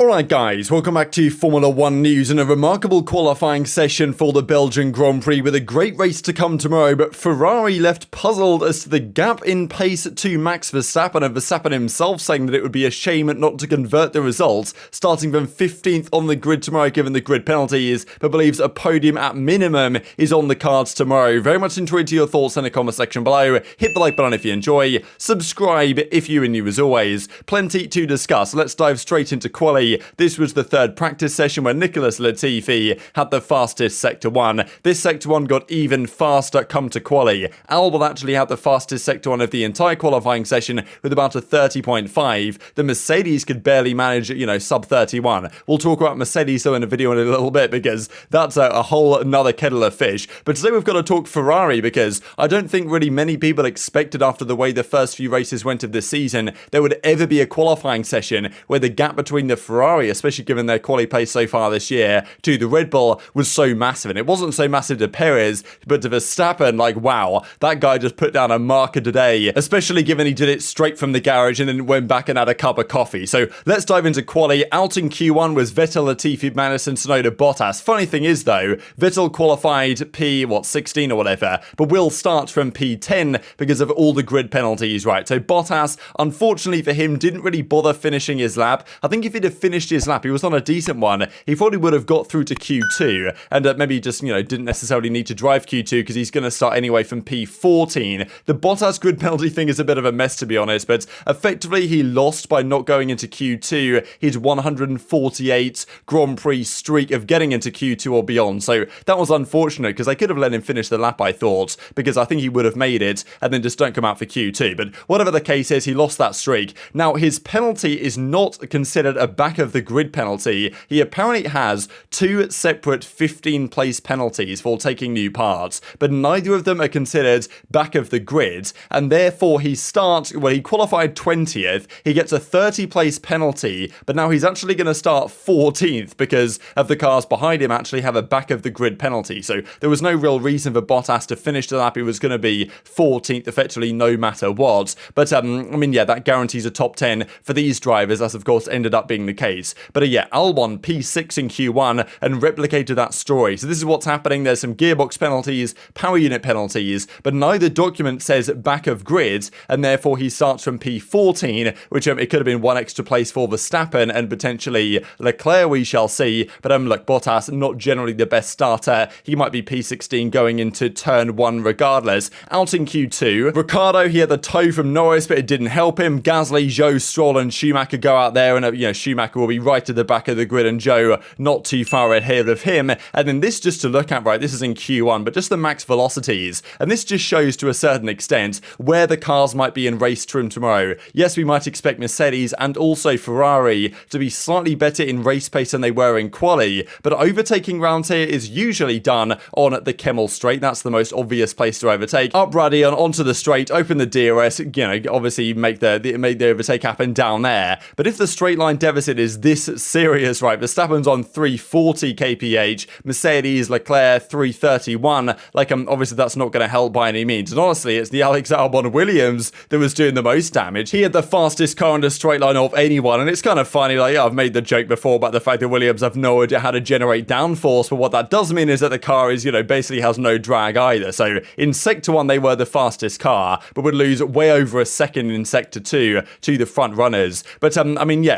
Alright guys, welcome back to Formula 1 news and a remarkable qualifying session for the Belgian Grand Prix with a great race to come tomorrow, but Ferrari left puzzled as to the gap in pace to Max Verstappen, and Verstappen himself saying that it would be a shame not to convert the results, starting from 15th on the grid tomorrow given the grid penalties, but believes a podium at minimum is on the cards tomorrow. Very much enjoyed your thoughts in the comment section below. Hit the like button if you enjoy, subscribe if you are new as always. Plenty to discuss. Let's dive straight into quali. This was the third practice session where Nicholas Latifi had the fastest Sector 1. This Sector 1 got even faster come to quali. Albon actually had the fastest Sector 1 of the entire qualifying session with about a 30.5. The Mercedes could barely manage, sub 31. We'll talk about Mercedes though in a video in a little bit because that's a whole another kettle of fish. But today we've got to talk Ferrari because I don't think really many people expected after the way the first few races went of this season there would ever be a qualifying session where the gap between the Ferrari, especially given their quali pace so far this year, to the Red Bull was so massive. And it wasn't so massive to Perez, but to Verstappen, like, wow, that guy just put down a marker today, especially given he did it straight from the garage and then went back and had a cup of coffee. So let's dive into quali. Out in Q1 was Vettel, Latifi, Tsunoda, Bottas. Funny thing is, though, Vettel qualified P16 or whatever, but will start from P10 because of all the grid penalties, right? So Bottas, unfortunately for him, didn't really bother finishing his lap. I think if he'd have finished his lap, he was on a decent one, he probably would have got through to Q2 and maybe just, didn't necessarily need to drive Q2 because he's going to start anyway from P14. The Bottas grid penalty thing is a bit of a mess, to be honest, but effectively he lost by not going into Q2 his 148 Grand Prix streak of getting into Q2 or beyond. So that was unfortunate because I could have let him finish the lap, I thought, because I think he would have made it and then just don't come out for Q2. But whatever the case is, he lost that streak. Now, his penalty is not considered a back of the grid penalty. He apparently has two separate 15 place penalties for taking new parts, but neither of them are considered back of the grid, and therefore he qualified 20th, he gets a 30 place penalty, but now he's actually going to start 14th because of the cars behind him actually have a back of the grid penalty. So there was no real reason for Bottas to finish the lap. He was going to be 14th effectively no matter what, but that guarantees a top 10 for these drivers, as of course ended up being the case. But Albon P6 in Q1 and replicated that story. So this is what's happening. There's some gearbox penalties, power unit penalties, but neither document says back of grid, and therefore he starts from P14, which it could have been one extra place for Verstappen and potentially Leclerc, we shall see. But look, Bottas, not generally the best starter. He might be P16 going into turn 1 regardless. Out in Q2, Riccardo, he had the tow from Norris, but it didn't help him. Gasly, Zhou, Stroll and Schumacher go out there, and Schumacher will be right at the back of the grid and Zhou not too far ahead of him. And then this just to look at, right, this is in Q1, but just the max velocities. And this just shows to a certain extent where the cars might be in race trim tomorrow. Yes, we might expect Mercedes and also Ferrari to be slightly better in race pace than they were in quali, but overtaking round here is usually done on the Kemmel straight. That's the most obvious place to overtake. Up ruddy onto the straight, open the DRS, obviously make the overtake happen down there. But if the straight line deficit is this serious, right, Verstappen's on 340 kph, Mercedes, Leclerc 331, obviously that's not going to help by any means. And honestly, it's the Alex Albon Williams that was doing the most damage. He had the fastest car on a straight line of anyone, and it's kind of funny, I've made the joke before about the fact that Williams have no idea how to generate downforce, but what that does mean is that the car is, basically has no drag either. So in Sector 1, they were the fastest car, but would lose way over a second in Sector 2 to the front runners. But,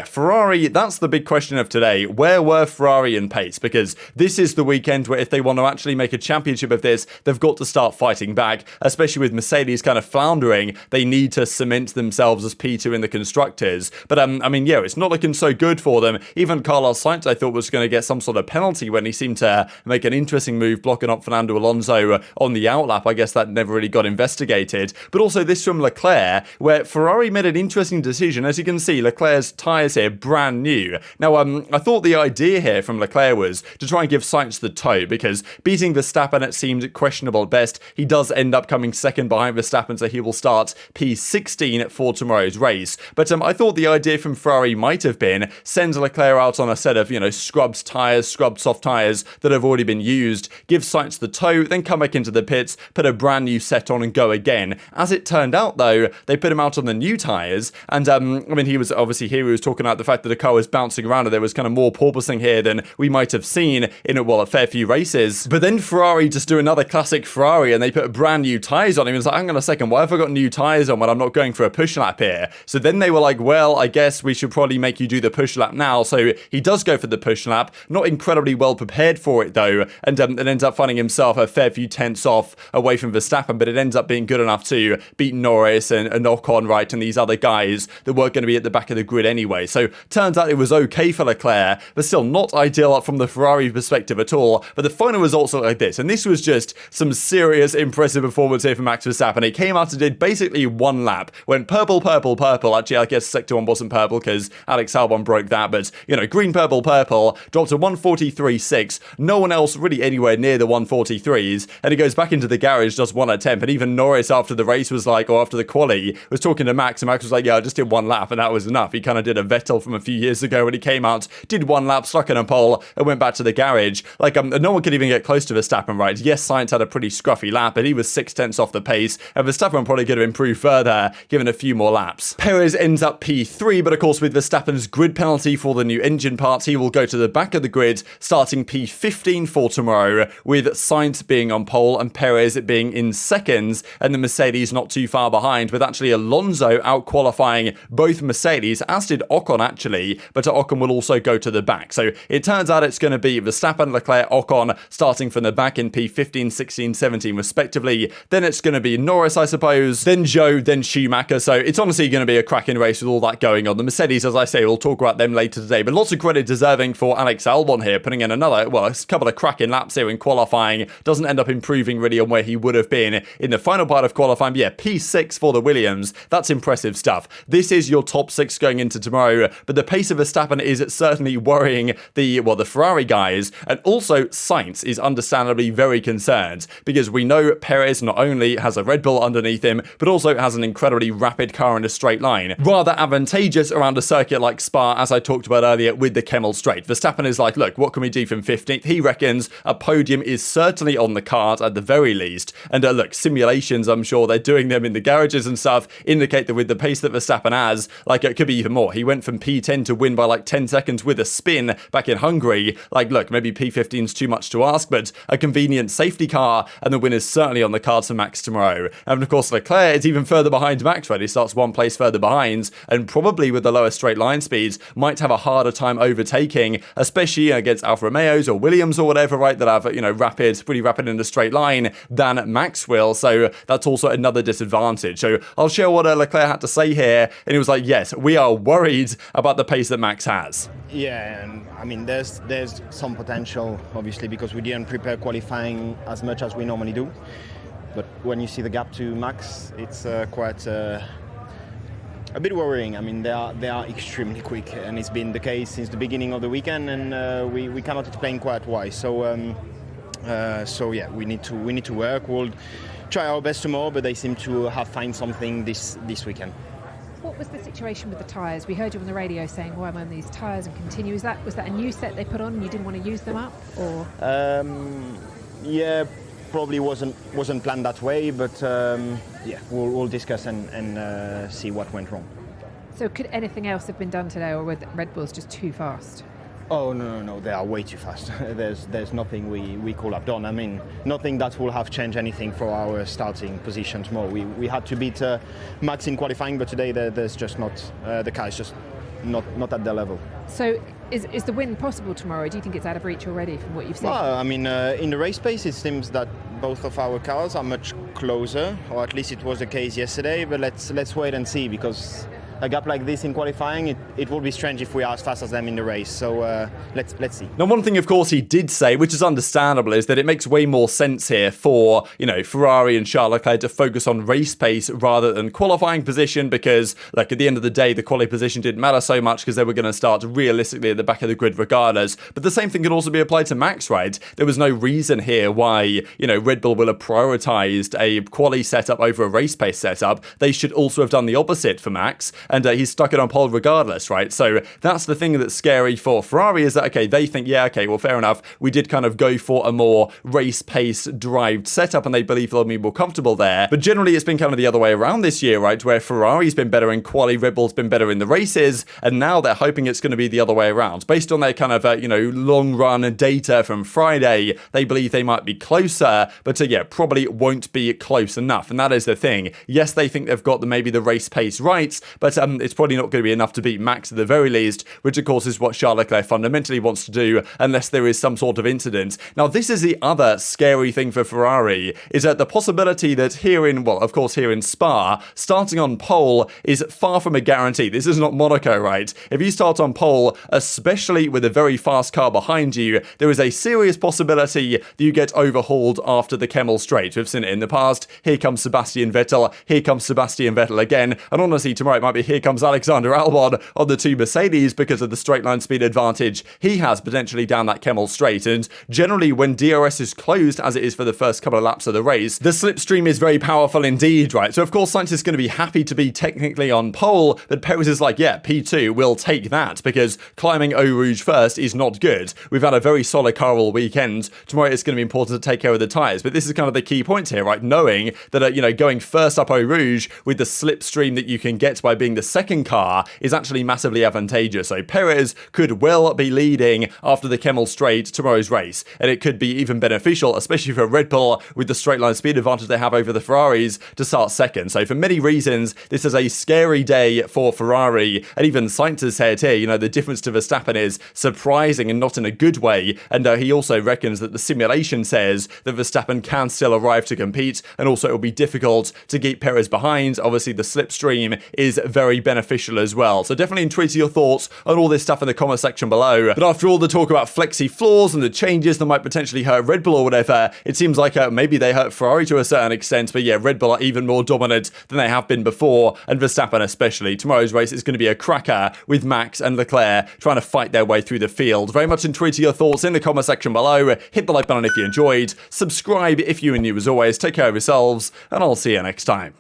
Ferrari, that's the big question of today. Where were Ferrari in pace? Because this is the weekend where if they want to actually make a championship of this, they've got to start fighting back, especially with Mercedes kind of floundering. They need to cement themselves as P2 in the constructors. But, it's not looking so good for them. Even Carlos Sainz, I thought, was going to get some sort of penalty when he seemed to make an interesting move blocking up Fernando Alonso on the outlap. I guess that never really got investigated. But also this from Leclerc, where Ferrari made an interesting decision. As you can see, Leclerc's tyres here, brand new. Now, I thought the idea here from Leclerc was to try and give Sainz the tow, because beating Verstappen, it seemed questionable at best. He does end up coming second behind Verstappen, so he will start P16 for tomorrow's race. But I thought the idea from Ferrari might have been send Leclerc out on a set of, scrubbed soft tyres that have already been used, give Sainz the tow, then come back into the pits, put a brand new set on and go again. As it turned out, though, they put him out on the new tyres, and he was obviously here, he was talking about the fact that the car was bouncing around and there was kind of more porpoising here than we might have seen in, well, a fair few races. But then Ferrari just do another classic Ferrari and they put brand new tyres on him. It was like, hang on a second, why have I got new tyres on when I'm not going for a push lap here? So then they were like, well, I guess we should probably make you do the push lap now. So he does go for the push lap, not incredibly well prepared for it though, and ends up finding himself a fair few tenths off away from Verstappen, but it ends up being good enough to beat Norris and Ocon, right, and these other guys that weren't going to be at the back of the grid anyway. So turns out it was okay for Leclerc, but still not ideal from the Ferrari perspective at all. But the final results look like this, and this was just some serious impressive performance here for Max Verstappen. He came out and did basically one lap, went purple, purple, purple. Actually, I guess sector 1 wasn't purple because Alex Albon broke that, but you know, green, purple, purple, dropped to 143.6. No one else really anywhere near the 143s, and he goes back into the garage, does one attempt, and even Norris after the race was like, or after the quali, was talking to Max, and Max was like, yeah, I just did one lap, and that was enough. He kind of did a Vettel from a few years ago when he came out, did one lap, stuck in a pole, and went back to the garage. Like, no one could even get close to Verstappen, right? Yes, Sainz had a pretty scruffy lap, but he was 6 tenths off the pace, and Verstappen probably could have improved further, given a few more laps. Perez ends up P3, but of course with Verstappen's grid penalty for the new engine parts, he will go to the back of the grid, starting P15 for tomorrow, with Sainz being on pole and Perez being in seconds, and the Mercedes not too far behind, with actually Alonso out-qualifying both Mercedes, as did Ocon actually, but Ocon will also go to the back. So it turns out it's going to be Verstappen, Leclerc, Ocon starting from the back in P15, 16, 17 respectively. Then it's going to be Norris, I suppose, then Joe, then Schumacher. So it's honestly going to be a cracking race with all that going on. The Mercedes, as I say, we'll talk about them later today, but lots of credit deserving for Alex Albon here, putting in another, well, a couple of cracking laps here in qualifying. Doesn't end up improving really on where he would have been in the final part of qualifying. But yeah, P6 for the Williams. That's impressive stuff. This is your top 6 going into tomorrow, but the pace of Verstappen is certainly worrying the Ferrari guys, and also Sainz is understandably very concerned because we know Perez not only has a Red Bull underneath him, but also has an incredibly rapid car in a straight line. Rather advantageous around a circuit like Spa, as I talked about earlier with the Kemmel Straight. Verstappen is like, look, what can we do from 15th? He reckons a podium is certainly on the card at the very least. And look, simulations, I'm sure they're doing them in the garages and stuff, indicate that with the pace that Verstappen has, like it could be even more. He went from P10 to win by like 10 seconds with a spin back in Hungary. Like, look, maybe P15 is too much to ask, but a convenient safety car, and the win is certainly on the cards for Max tomorrow. And of course, Leclerc is even further behind Max, right? He starts one place further behind, and probably with the lower straight line speeds, might have a harder time overtaking, especially against Alfa Romeos or Williams or whatever, right, that have, you know, pretty rapid in a straight line than Max will. So that's also another disadvantage. So I'll share what Leclerc had to say here, and he was like, yes, we are worried about the pace that Max has. Yeah, and I mean, there's some potential, obviously, because we didn't prepare qualifying as much as we normally do. But when you see the gap to Max, it's quite a bit worrying. I mean, they are extremely quick, and it's been the case since the beginning of the weekend, and we cannot explain quite why. So yeah, we need to work. We'll try our best tomorrow, but they seem to have found something this weekend. What was the situation with the tyres? We heard you on the radio saying, why am I on these tyres and continue? Was that a new set they put on and you didn't want to use them up? Or yeah, probably wasn't planned that way, but yeah, we'll discuss and see what went wrong. So could anything else have been done today, or were Red Bulls just too fast? Oh, no, they are way too fast. There's nothing we could have done. I mean, nothing that will have changed anything for our starting position tomorrow. We had to beat Max in qualifying, but today there's just not, the car is just not at their level. So is the win possible tomorrow? Do you think it's out of reach already from what you've seen? Well, I mean, in the race pace, it seems that both of our cars are much closer, or at least it was the case yesterday, but let's wait and see, because a gap like this in qualifying, it will be strange if we are as fast as them in the race. So let's see. Now, one thing, of course, he did say, which is understandable, is that it makes way more sense here for, you know, Ferrari and Charles Leclerc to focus on race pace rather than qualifying position, because, like, at the end of the day, the quali position didn't matter so much because they were going to start realistically at the back of the grid regardless. But the same thing can also be applied to Max, right? There was no reason here why, you know, Red Bull will have prioritized a quali setup over a race pace setup. They should also have done the opposite for Max. and he's stuck it on pole regardless, right? So that's the thing that's scary for Ferrari, is that, okay, they think, yeah, okay, well, fair enough, we did kind of go for a more race pace derived setup, and they believe they'll be more comfortable there. But generally, it's been kind of the other way around this year, right? Where Ferrari's been better in quali, Red Bull's been better in the races, and now they're hoping it's going to be the other way around. Based on their kind of, long run data from Friday, they believe they might be closer, but yeah, probably won't be close enough. And that is the thing. Yes, they think they've got maybe the race pace right, but it's probably not going to be enough to beat Max at the very least, which of course is what Charles Leclerc fundamentally wants to do, unless there is some sort of incident. Now, this is the other scary thing for Ferrari, is that the possibility that here in Spa, starting on pole is far from a guarantee. This is not Monaco, right? If you start on pole, especially with a very fast car behind you, there is a serious possibility that you get overhauled after the Kemmel Straight. We've seen it in the past. Here comes Sebastian Vettel. Here comes Sebastian Vettel again. And honestly, tomorrow it might be here comes Alexander Albon on the two Mercedes because of the straight line speed advantage he has potentially down that Kemmel Straight. And generally, when DRS is closed, as it is for the first couple of laps of the race, the slipstream is very powerful indeed, right? So of course, Sainz is going to be happy to be technically on pole, but Perez is like, yeah, P2 will take that because climbing Eau Rouge first is not good. We've had a very solid car all weekend. Tomorrow it's going to be important to take care of the tyres, but this is kind of the key point here, right? Knowing that, going first up Eau Rouge with the slipstream that you can get by being the second car is actually massively advantageous. So Perez could well be leading after the Kemmel Straight tomorrow's race, and it could be even beneficial, especially for Red Bull with the straight line speed advantage they have over the Ferraris to start second. So for many reasons, this is a scary day for Ferrari, and even Sainz has said here, the difference to Verstappen is surprising and not in a good way, and he also reckons that the simulation says that Verstappen can still arrive to compete, and also it will be difficult to keep Perez behind. Obviously, the slipstream is very beneficial as well. So definitely intrigued to your thoughts on all this stuff in the comment section below. But after all the talk about flexi floors and the changes that might potentially hurt Red Bull or whatever, it seems like maybe they hurt Ferrari to a certain extent, but yeah, Red Bull are even more dominant than they have been before, and Verstappen especially. Tomorrow's race is going to be a cracker with Max and Leclerc trying to fight their way through the field. Very much intrigued to your thoughts in the comment section below. Hit the like button if you enjoyed, subscribe if you are new as always, take care of yourselves, and I'll see you next time.